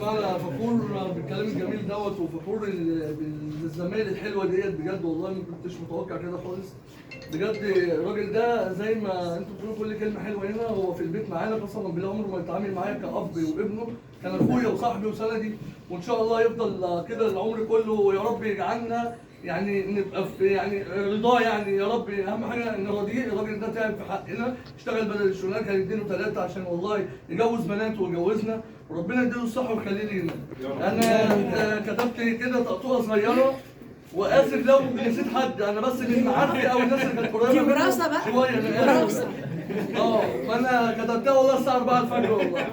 معنا فخور بالكلام الجميل دوت، وفخور بالزمايل الحلوه ديت بجد، والله ما كنتش متوقع كده خالص. بجد الراجل ده زي ما انتوا بتقولوا كل كلمه حلوه هنا، هو في البيت معانا قسما بالله عمره ما يتعامل معايا كأب وابنه، كان اخويا وصاحبي وسندي، وان شاء الله يفضل كده العمر كله، ويا رب يجعلنا يعني نبقى في يعني رضاه، يعني يا رب اهم حاجه نراضيه. الراجل ده تعب في حقنا، اشتغل بدل الشغلانه كان يديله 3 عشان والله يجوز بناته ويجوزنا، وربنا يديله الصحه ويخليه لينا. انا كتبت كده تقطوعه صغيره، واسف لو نسيت حد، انا بس من معارفي او الناس اللي كانت قريبه دي وراثه بقى شويه، انا اسف. فانا كتبتها والله الساعه 4 الفجر والله.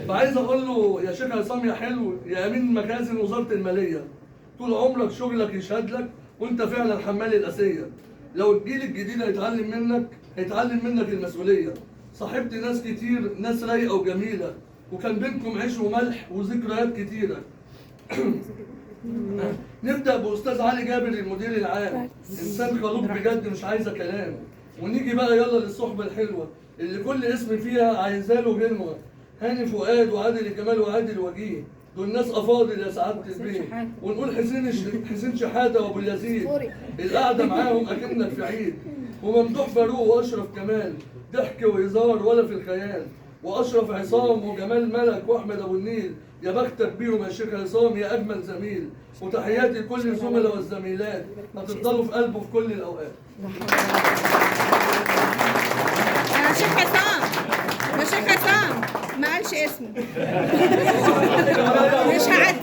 فعايز اقول له يا شيخ عصام يا حلو يا امين مخازن وزاره الماليه، طول عمرك شغلك يشهد لك، وانت فعلا حمال الاسيه. لو الجيل الجديد هيتعلم منك، هيتعلم منك المسؤوليه. صاحبت ناس كتير، ناس رايقه وجميله، وكان بينكم عيش وملح وذكريات كتيره. نبدأ بأستاذ علي جابر المدير العام، إنسان خلوق بجد مش عايزة كلام. ونيجي بقى يلا للصحبة الحلوة اللي كل اسم فيها عايزة له غنوة، هاني فؤاد وعادل الجمال وعادل وجيه، دول ناس أفاضل يا سعادة البيه. ونقول حسين شحاتة وأبو اليزيد، القعدة معاهم أكنك في عيد. وممدوح فاروق وأشرف كمال، ضحك وهزار ولا في الخيال. واشرف عصام وجمال ملك واحمد ابو النيل، يا بختك بيهم يا شيخ عصام يا اجمل زميل. وتحياتي لكل الزملاء والزميلات، هتفضلوا في قلبه في كل الاوقات. يا شيخ عصام، يا شيخ عصام ما قالش اسمه. مش هعدي